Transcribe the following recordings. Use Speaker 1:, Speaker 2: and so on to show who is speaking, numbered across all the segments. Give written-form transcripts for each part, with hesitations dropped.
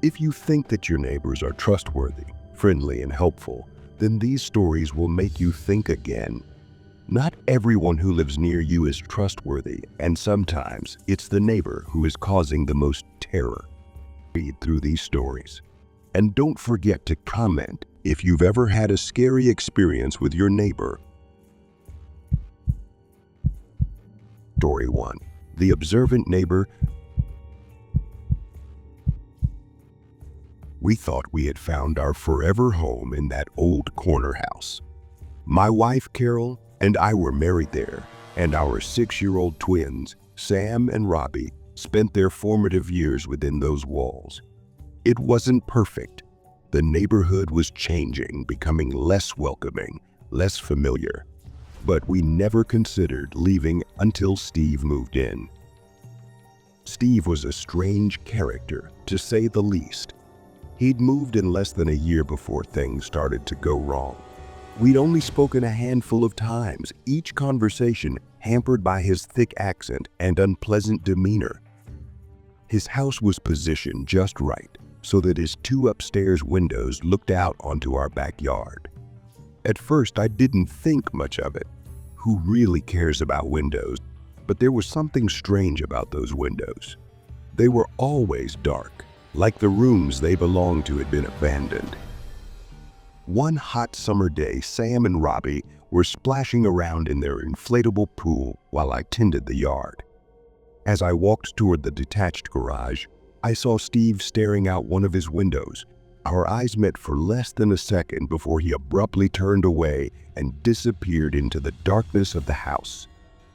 Speaker 1: If you think that your neighbors are trustworthy, friendly, and helpful, then these stories will make you think again. Not everyone who lives near you is trustworthy, and sometimes it's the neighbor who is causing the most terror. Read through these stories. And don't forget to comment if you've ever had a scary experience with your neighbor. Story 1. The Observant Neighbor. We thought we had found our forever home in that old corner house. My wife, Carol, and I were married there, and our 6-year-old twins, Sam and Robbie, spent their formative years within those walls. It wasn't perfect. The neighborhood was changing, becoming less welcoming, less familiar. But we never considered leaving until Steve moved in. Steve was a strange character, to say the least. He'd moved in less than a year before things started to go wrong. We'd only spoken a handful of times, each conversation hampered by his thick accent and unpleasant demeanor. His house was positioned just right, so that his 2 upstairs windows looked out onto our backyard. At first, I didn't think much of it. Who really cares about windows? But there was something strange about those windows. They were always dark, like the rooms they belonged to had been abandoned. One hot summer day, Sam and Robbie were splashing around in their inflatable pool while I tended the yard. As I walked toward the detached garage, I saw Steve staring out one of his windows. Our eyes met for less than a second before he abruptly turned away and disappeared into the darkness of the house.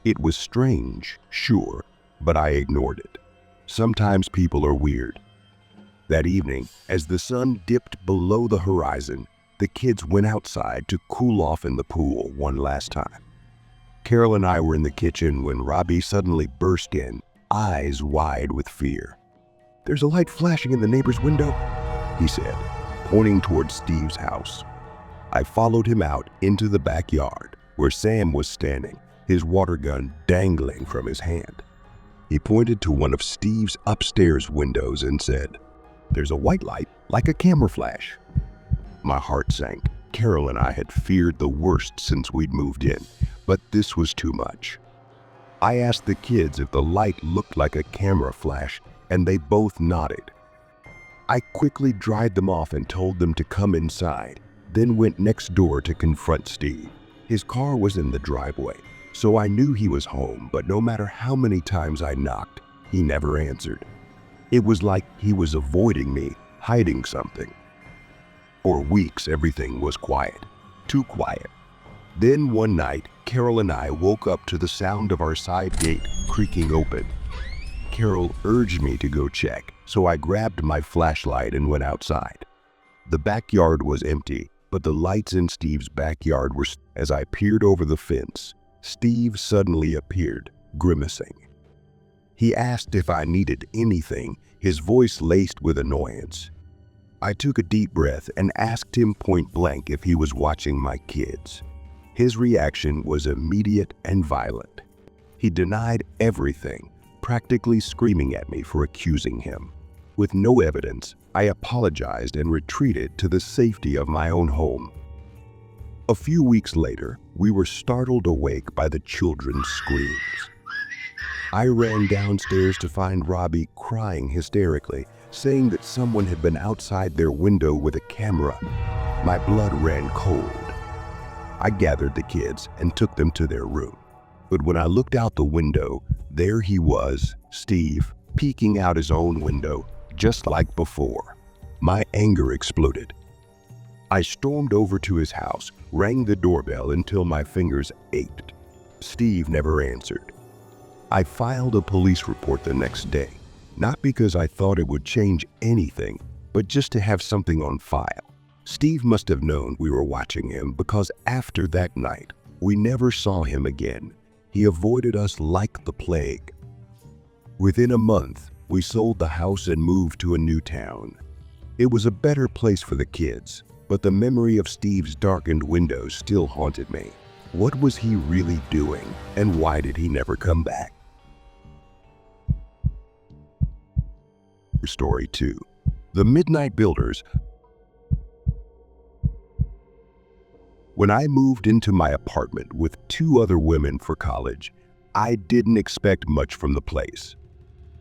Speaker 1: It was strange, sure, but I ignored it. Sometimes people are weird. That evening, as the sun dipped below the horizon, the kids went outside to cool off in the pool one last time. Carol and I were in the kitchen when Robbie suddenly burst in, eyes wide with fear. "There's a light flashing in the neighbor's window," he said, pointing toward Steve's house. I followed him out into the backyard, where Sam was standing, his water gun dangling from his hand. He pointed to one of Steve's upstairs windows and said, "There's a white light, like a camera flash." My heart sank. Carol and I had feared the worst since we'd moved in, but this was too much. I asked the kids if the light looked like a camera flash, and they both nodded. I quickly dried them off and told them to come inside, then went next door to confront Steve. His car was in the driveway, so I knew he was home, but no matter how many times I knocked, he never answered. It was like he was avoiding me, hiding something. For weeks, everything was quiet, too quiet. Then one night, Carol and I woke up to the sound of our side gate creaking open. Carol urged me to go check, so I grabbed my flashlight and went outside. The backyard was empty, but the lights in Steve's backyard were. As I peered over the fence, Steve suddenly appeared, grimacing. He asked if I needed anything, his voice laced with annoyance. I took a deep breath and asked him point blank if he was watching my kids. His reaction was immediate and violent. He denied everything, practically screaming at me for accusing him. With no evidence, I apologized and retreated to the safety of my own home. A few weeks later, we were startled awake by the children's screams. I ran downstairs to find Robbie crying hysterically, saying that someone had been outside their window with a camera. My blood ran cold. I gathered the kids and took them to their room. But when I looked out the window, there he was, Steve, peeking out his own window, just like before. My anger exploded. I stormed over to his house, rang the doorbell until my fingers ached. Steve never answered. I filed a police report the next day, not because I thought it would change anything, but just to have something on file. Steve must have known we were watching him because after that night, we never saw him again. He avoided us like the plague. Within a month, we sold the house and moved to a new town. It was a better place for the kids, but the memory of Steve's darkened windows still haunted me. What was he really doing, and why did he never come back? Story 2. The Midnight Builders. When I moved into my apartment with two other women for college, I didn't expect much from the place.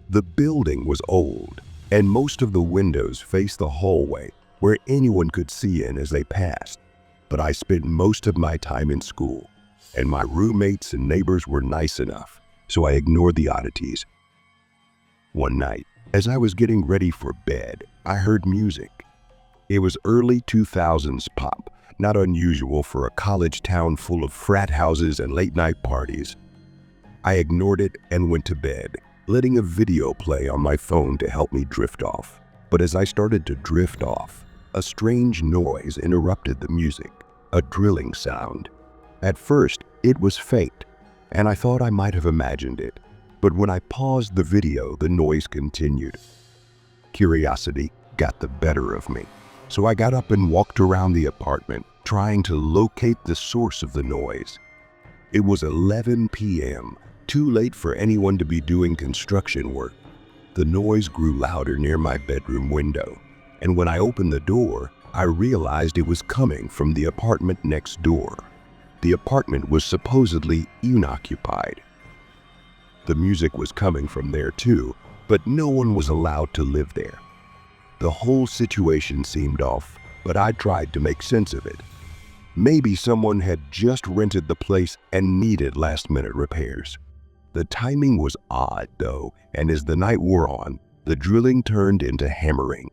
Speaker 1: The building was old, and most of the windows faced the hallway where anyone could see in as they passed. But I spent most of my time in school, and my roommates and neighbors were nice enough, so I ignored the oddities. One night, as I was getting ready for bed, I heard music. It was early 2000s pop, not unusual for a college town full of frat houses and late-night parties. I ignored it and went to bed, letting a video play on my phone to help me drift off. But as I started to drift off, a strange noise interrupted the music, a drilling sound. At first, it was faint, and I thought I might have imagined it. But when I paused the video, the noise continued. Curiosity got the better of me, so I got up and walked around the apartment, trying to locate the source of the noise. It was 11 p.m., too late for anyone to be doing construction work. The noise grew louder near my bedroom window, and when I opened the door, I realized it was coming from the apartment next door. The apartment was supposedly unoccupied. The music was coming from there too, but no one was allowed to live there. The whole situation seemed off, but I tried to make sense of it. Maybe someone had just rented the place and needed last-minute repairs. The timing was odd, though, and as the night wore on, the drilling turned into hammering.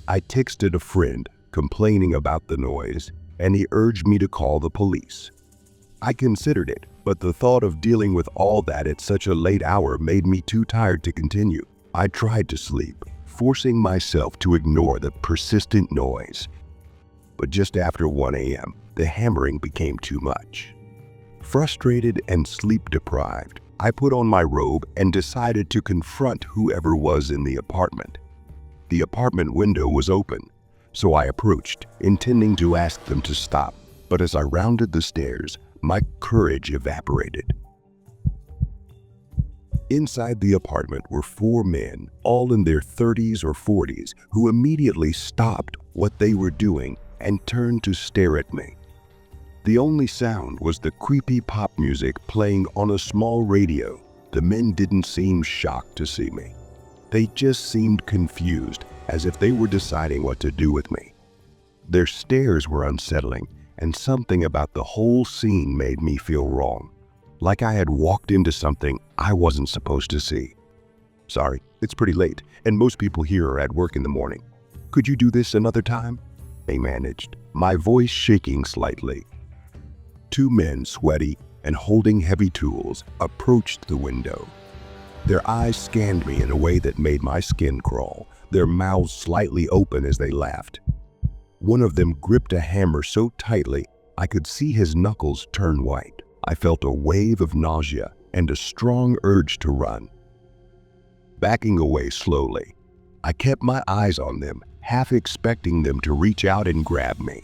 Speaker 1: I texted a friend, complaining about the noise, and he urged me to call the police. I considered it, but the thought of dealing with all that at such a late hour made me too tired to continue. I tried to sleep, forcing myself to ignore the persistent noise. But just after 1 a.m., the hammering became too much. Frustrated and sleep-deprived, I put on my robe and decided to confront whoever was in the apartment. The apartment window was open, so I approached, intending to ask them to stop. But as I rounded the stairs, my courage evaporated. Inside the apartment were 4 men, all in their 30s or 40s, who immediately stopped what they were doing and turned to stare at me. The only sound was the creepy pop music playing on a small radio. The men didn't seem shocked to see me. They just seemed confused, as if they were deciding what to do with me. Their stares were unsettling, and something about the whole scene made me feel wrong, like I had walked into something I wasn't supposed to see. "Sorry, it's pretty late, and most people here are at work in the morning. Could you do this another time?" I managed, my voice shaking slightly. 2 men, sweaty and holding heavy tools, approached the window. Their eyes scanned me in a way that made my skin crawl, their mouths slightly open as they laughed. One of them gripped a hammer so tightly I could see his knuckles turn white. I felt a wave of nausea and a strong urge to run. Backing away slowly, I kept my eyes on them, half expecting them to reach out and grab me.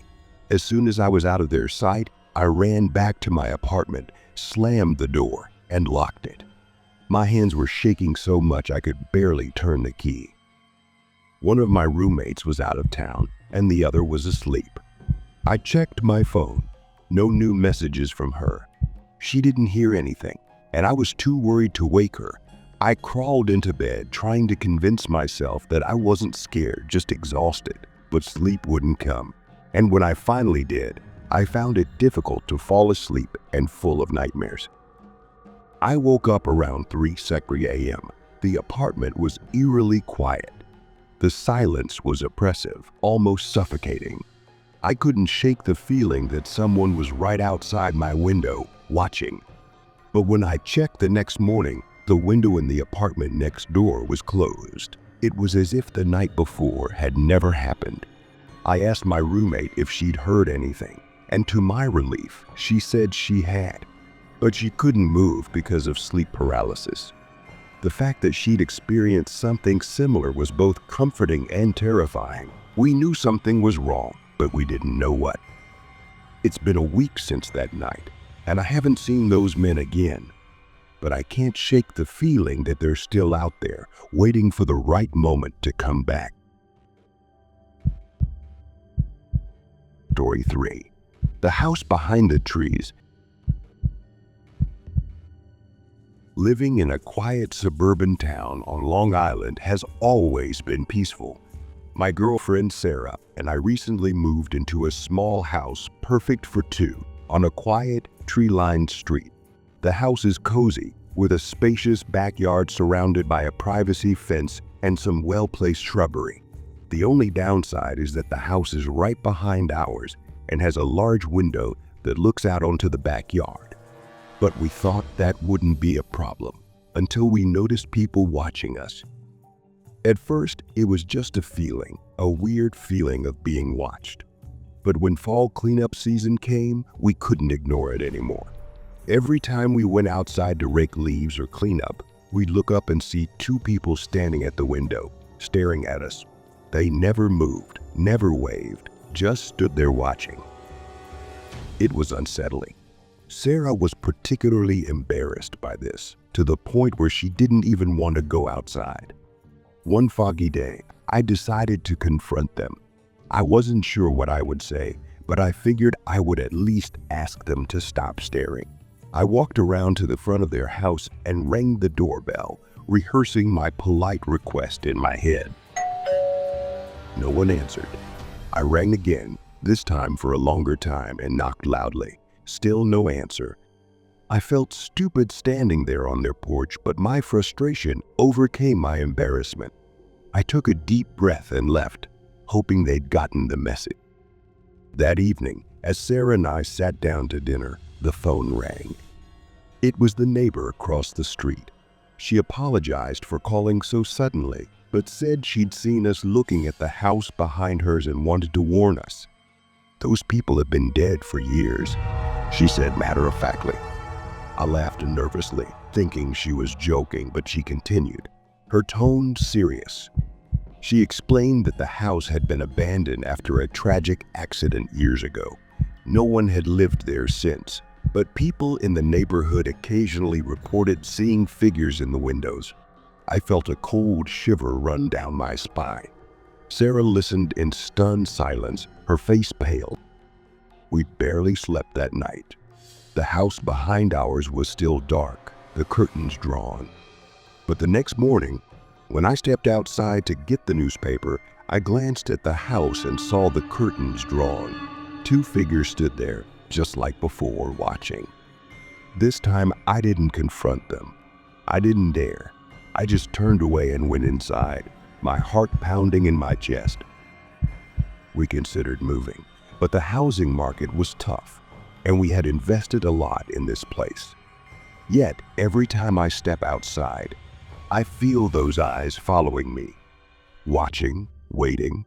Speaker 1: As soon as I was out of their sight, I ran back to my apartment, slammed the door, and locked it. My hands were shaking so much I could barely turn the key. One of my roommates was out of town, and the other was asleep. I checked my phone. No new messages from her. She didn't hear anything, and I was too worried to wake her. I crawled into bed, trying to convince myself that I wasn't scared, just exhausted, but sleep wouldn't come. And when I finally did, I found it difficult to fall asleep and full of nightmares. I woke up around 3:30 a.m. The apartment was eerily quiet. The silence was oppressive, almost suffocating. I couldn't shake the feeling that someone was right outside my window, watching. But when I checked the next morning, the window in the apartment next door was closed. It was as if the night before had never happened. I asked my roommate if she'd heard anything, and to my relief, she said she had. But she couldn't move because of sleep paralysis. The fact that she'd experienced something similar was both comforting and terrifying. We knew something was wrong, but we didn't know what. It's been a week since that night, and I haven't seen those men again. But I can't shake the feeling that they're still out there, waiting for the right moment to come back. Story 3. The House Behind the Trees. Living in a quiet suburban town on Long Island has always been peaceful. My girlfriend Sarah and I recently moved into a small house perfect for two on a quiet, tree-lined street. The house is cozy, with a spacious backyard surrounded by a privacy fence and some well-placed shrubbery. The only downside is that the house is right behind ours and has a large window that looks out onto the backyard. But we thought that wouldn't be a problem until we noticed people watching us. At first, it was just a weird feeling of being watched. But when fall cleanup season came, we couldn't ignore it anymore. Every time we went outside to rake leaves or clean up, we'd look up and see two people standing at the window, staring at us. They never moved, never waved, just stood there watching. It was unsettling. Sarah was particularly embarrassed by this, to the point where she didn't even want to go outside. One foggy day, I decided to confront them. I wasn't sure what I would say, but I figured I would at least ask them to stop staring. I walked around to the front of their house and rang the doorbell, rehearsing my polite request in my head. No one answered. I rang again, this time for a longer time, and knocked loudly. Still no answer. I felt stupid standing there on their porch, but my frustration overcame my embarrassment. I took a deep breath and left, hoping they'd gotten the message. That evening, as Sarah and I sat down to dinner, the phone rang. It was the neighbor across the street. She apologized for calling so suddenly, but said she'd seen us looking at the house behind hers and wanted to warn us. Those people have been dead for years, she said matter-of-factly. I laughed nervously, thinking she was joking, but she continued, her tone serious. She explained that the house had been abandoned after a tragic accident years ago. No one had lived there since, but people in the neighborhood occasionally reported seeing figures in the windows. I felt a cold shiver run down my spine. Sarah listened in stunned silence, her face pale. We barely slept that night. The house behind ours was still dark, the curtains drawn. But the next morning, when I stepped outside to get the newspaper, I glanced at the house and saw the curtains drawn. Two figures stood there, just like before, watching. This time, I didn't confront them. I didn't dare. I just turned away and went inside, my heart pounding in my chest. We considered moving, but the housing market was tough, and we had invested a lot in this place. Yet, every time I step outside, I feel those eyes following me, watching, waiting,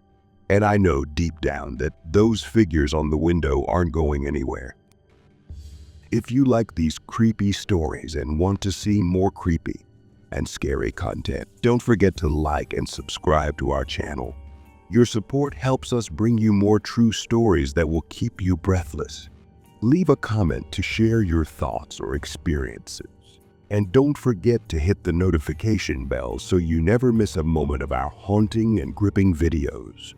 Speaker 1: and I know deep down that those figures on the window aren't going anywhere. If you like these creepy stories and want to see more creepy and scary content, don't forget to like and subscribe to our channel. Your support helps us bring you more true stories that will keep you breathless. Leave a comment to share your thoughts or experiences. And don't forget to hit the notification bell so you never miss a moment of our haunting and gripping videos.